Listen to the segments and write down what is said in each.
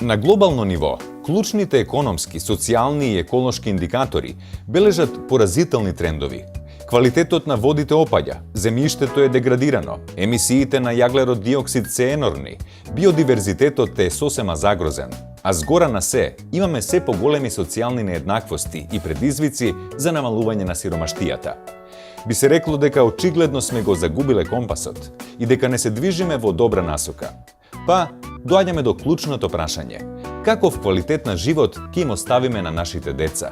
Na globalno ниво, клучните економски, социјални и еколошки индикатори бележат поразителни трендови. Квалитетот на водите опаѓа, земјиштето е деградирано, емисиите на јаглерод диоксид се енормни, биодиверзитетот е сосема загрозен, а згора на се имаме се поголеми социјални нееднаквости и предизвици за намалување на сиромаштијата. Би се рекло дека очигледно сме го загубиле компасот и дека не се движиме во добра насока. Па, доаѓаме до клучното прашање. Каков квалитет на живот ќе им оставиме на нашите деца?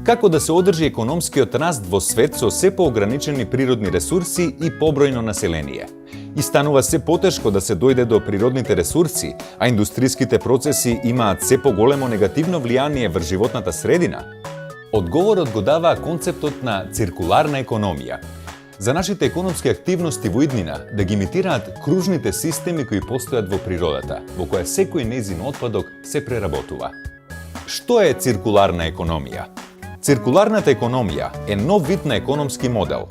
Како да се одржи економскиот раст во свет со се поограничени природни ресурси и побројно население? И станува се потешко да се дојде до природните ресурси, а индустриските процеси имаат се поголемо негативно влијание врз животната средина? Одговорот го дава концептот на циркуларна економија. За нашите економски активности во иднина да ги имитираат кружните системи кои постојат во природата, во која секој нејзин отпадок се преработува. Што е циркуларна економија? Циркуларната економија е нов вид на економски модел.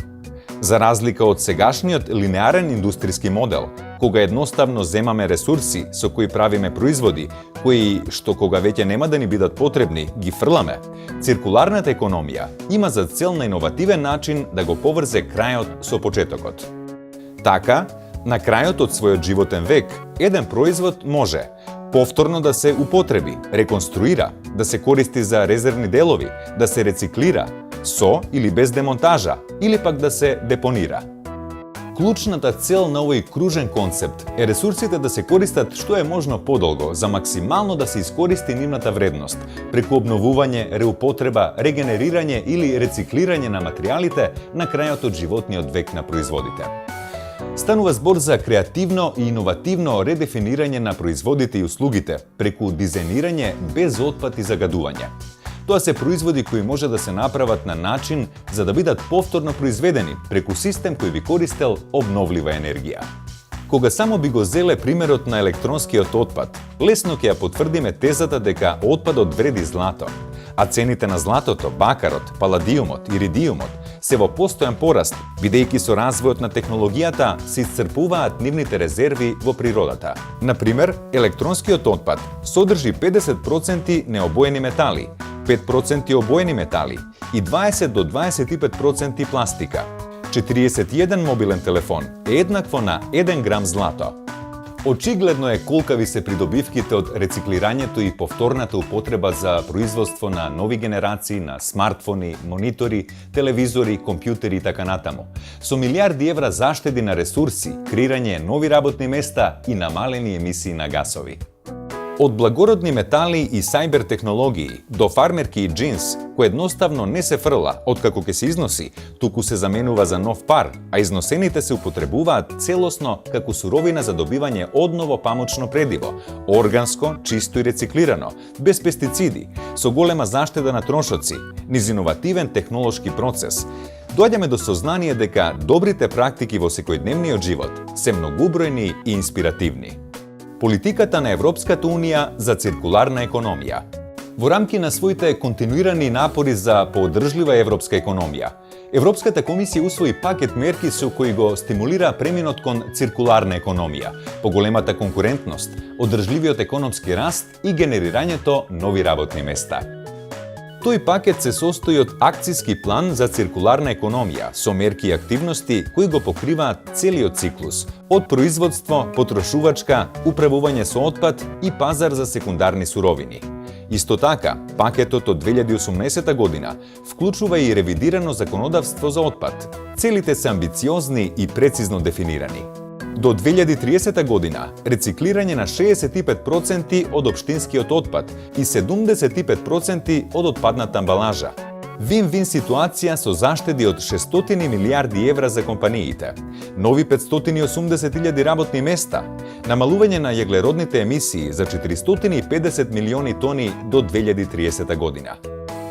За разлика од сегашниот линеарен индустријски модел, кога едноставно земаме ресурси со кои правиме производи, кои што кога веќе нема да ни бидат потребни, ги фрламе, циркуларната економија има за цел на иновативен начин да го поврзе крајот со почетокот. Така, на крајот од својот животен век, еден производ може повторно да се употреби, реконструира, да се користи за резервни делови, да се рециклира, со или без демонтажа, или пак да се депонира. Клучната цел на овој кружен концепт е ресурсите да се користат што е можно подолго за максимално да се искористи нивната вредност, преку обновување, реупотреба, регенерирање или рециклирање на материјалите на крајот од животниот век на производите. Станува збор за креативно и иновативно редефинирање на производите и услугите преку дизајнирање без отпад и загадување. Тоа се производи кои може да се направат на начин за да бидат повторно произведени преку систем кој би користел обновлива енергија. Кога само би го зеле примерот на електронскиот отпад, лесно ќе ја потврдиме тезата дека отпадот вреди злато, а цените на златото, бакарот, паладиумот, иридиумот се во постојан пораст, бидејќи со развојот на технологијата се исцрпуваат нивните резерви во природата. Например, електронскиот отпад содржи 50% необоени метали, 5% обоени метали и 20 до 25% пластика. 41 мобилен телефон е еднакво на 1 грам злато. Очигледно е колкави се придобивките од рециклирањето и повторната употреба за производство на нови генерации на смартфони, монитори, телевизори, компјутери и така натаму. Со милиарди евра заштеди на ресурси, креирање нови работни места и намалени емисии на гасови. Од благородни метали и сајбер технологии до фармерки и джинс, кој едноставно не се фрла откако ќе се износи, туку се заменува за нов пар, а износените се употребуваат целосно како суровина за добивање одново памучно предиво, органско, чисто и рециклирано, без пестициди, со голема заштеда на трошоци, низ иновативен технолошки процес. Доаѓаме до сознание дека добрите практики во секојдневниот живот се многубројни и инспиративни. Политиката на Европската Унија за циркуларна економија. Во рамки на своите континуирани напори за поодржлива европска економија, Европската комисија усвои пакет мерки со кои го стимулира преминот кон циркуларна економија, поголемата конкурентност, одржливиот економски раст и генерирањето нови работни места. Тој пакет се состои од акцијски план за циркуларна економија со мерки и активности кои го покриваат целиот циклус, од производство, потрошувачка, управување со отпад и пазар за секундарни суровини. Исто така, пакетот од 2018 година вклучува и ревидирано законодавство за отпад. Целите се амбициозни и прецизно дефинирани. До 2030 година рециклирање на 65% од општинскиот отпад и 75% од отпадната амбалажа. Вин-вин ситуација со заштеди од 600 милиарди евра за компаниите, нови 580.000 работни места, намалување на јаглеродните емисии за 450 милиони тони до 2030 година.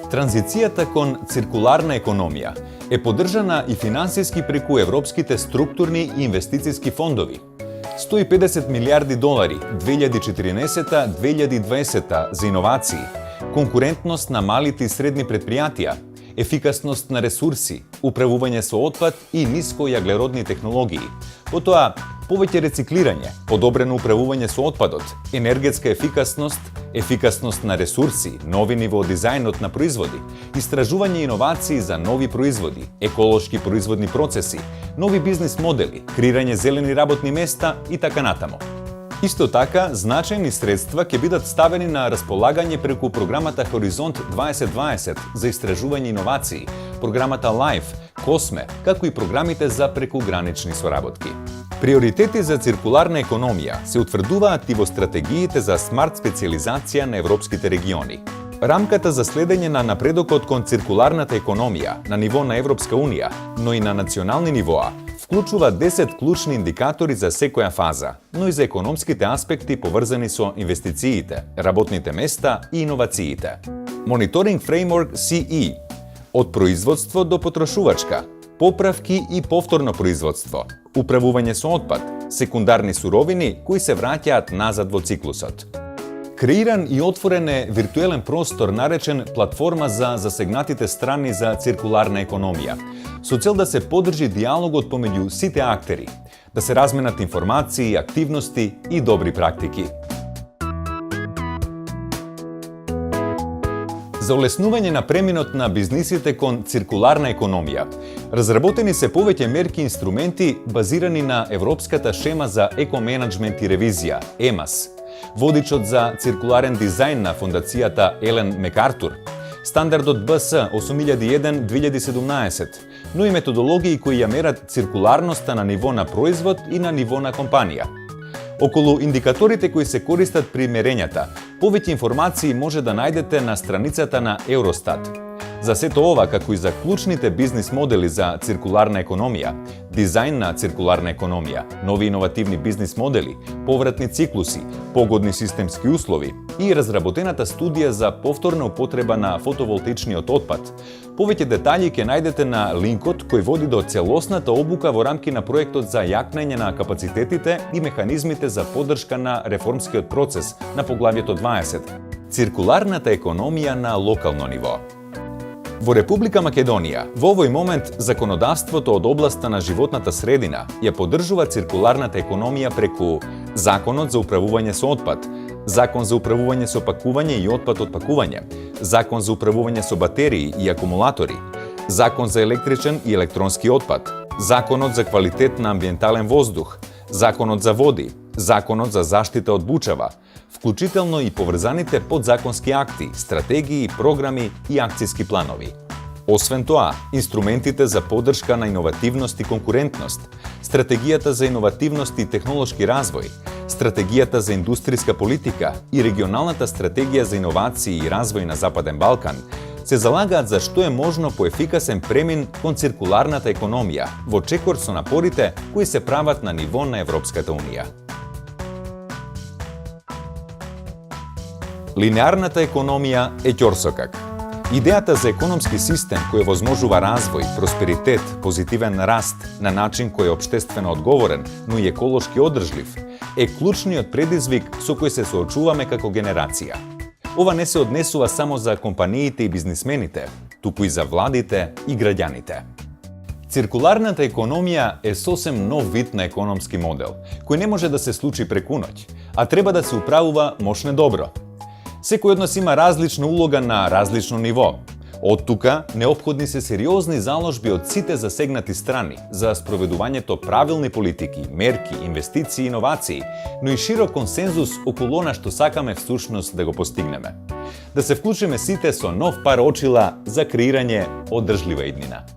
Транзицијата кон циркуларна економија е поддржана и финансиски преку европските структурни и инвестициски фондови. 150 милиарди долари 2014-2020 за иновации, конкурентност на малите и средни предпријатија, ефикасност на ресурси, управување со отпад и ниско јаглеродни технологии. Потоа, повеќе рециклирање, подобрено управување со отпадот, енергетска ефикасност, ефикасност на ресурси, нови ниво дизајнот на производи, истражување и иновации за нови производи, еколошки производни процеси, нови бизнис модели, креирање зелени работни места и така натаму. Исто така, значајни средства ќе бидат ставени на располагање преку програмата Хоризонт 2020 за истражување и иновации, програмата LIFE, COSME, како и програмите за прекугранични соработки. Приоритети за циркуларна економија се утврдуваат и во стратегиите за смарт специализација на европските региони. Рамката за следење на напредокот кон циркуларната економија на ниво на Европска Унија, но и на национални нивоа, вклучува 10 клучни индикатори за секоја фаза, но и за економските аспекти поврзани со инвестициите, работните места и иновациите. Мониторинг фреймворк CE од производство до потрошувачка, поправки и повторно производство, управување со отпад, секундарни суровини кои се враќаат назад во циклусот. Креиран и отворен е виртуелен простор наречен платформа за засегнатите страни за циркуларна економија, со цел да се поддржи диалогот помеѓу сите актери, да се разменат информации, активности и добри практики. За олеснување на преминот на бизнисите кон циркуларна економија, разработени се повеќе мерки и инструменти базирани на Европската шема за екоменеджмент и ревизија, EMAS, водичот за циркуларен дизајн на фондацијата Елен Мекартур, стандардот BS 8001-2017, но и методологии кои ја мерат циркуларноста на ниво на производ и на ниво на компанија. Околу индикаторите кои се користат при мерењата, повеќе информации може да најдете на страницата на Евростат. За сето ова, како и за клучните бизнис модели за циркуларна економија, дизајн на циркуларна економија, нови иновативни бизнис модели, повратни циклуси, погодни системски услови и разработената студија за повторна употреба на фотоволтаичниот отпад, повеќе детаљи ќе најдете на линкот кој води до целосната обука во рамки на проектот за јакнење на капацитетите и механизмите за поддршка на реформскиот процес на поглавјето 20. Циркуларната економија на локално ниво. Во Република Македонија, во овој момент, законодавството од областа на животната средина ја поддржува циркуларната економија преку Законот за управување со отпад, Закон за управување со пакување и отпад од пакување, Закон за управување со батерии и акумулатори, Закон за електричен и електронски отпад, Законот за квалитет на амбиентален воздух, Законот за води, Законот за заштита од бучава, вклучително и поврзаните подзаконски акти, стратегии, програми и акцијски планови. Освен тоа, инструментите за поддршка на иновативност и конкурентност, стратегијата за иновативност и технолошки развој, стратегијата за индустријска политика и регионалната стратегија за иновации и развој на Западен Балкан се залагаат за што е можно поефикасен премин кон циркуларната економија во чекор со напорите кои се прават на ниво на Европската Унија. Линеарната економија е ќорсокак. Идејата за економски систем кој возможува развој, просперитет, позитивен раст на начин кој е општествено одговорен, но и еколошки одржлив, е клучниот предизвик со кој се соочуваме како генерација. Ова не се однесува само за компаниите и бизнисмените, туку и за владите и граѓаните. Циркуларната економија е сосем нов вид на економски модел, кој не може да се случи преку ноќ, а треба да се управува мошне добро. Секој од нас има различна улога на различно ниво. Од тука, неопходни се сериозни заложби од сите засегнати страни за спроведувањето правилни политики, мерки, инвестиции и иновации, но и широк консензус околу она што сакаме всушност да го постигнеме. Да се вклучиме сите со нов пар очила за креирање одржлива иднина.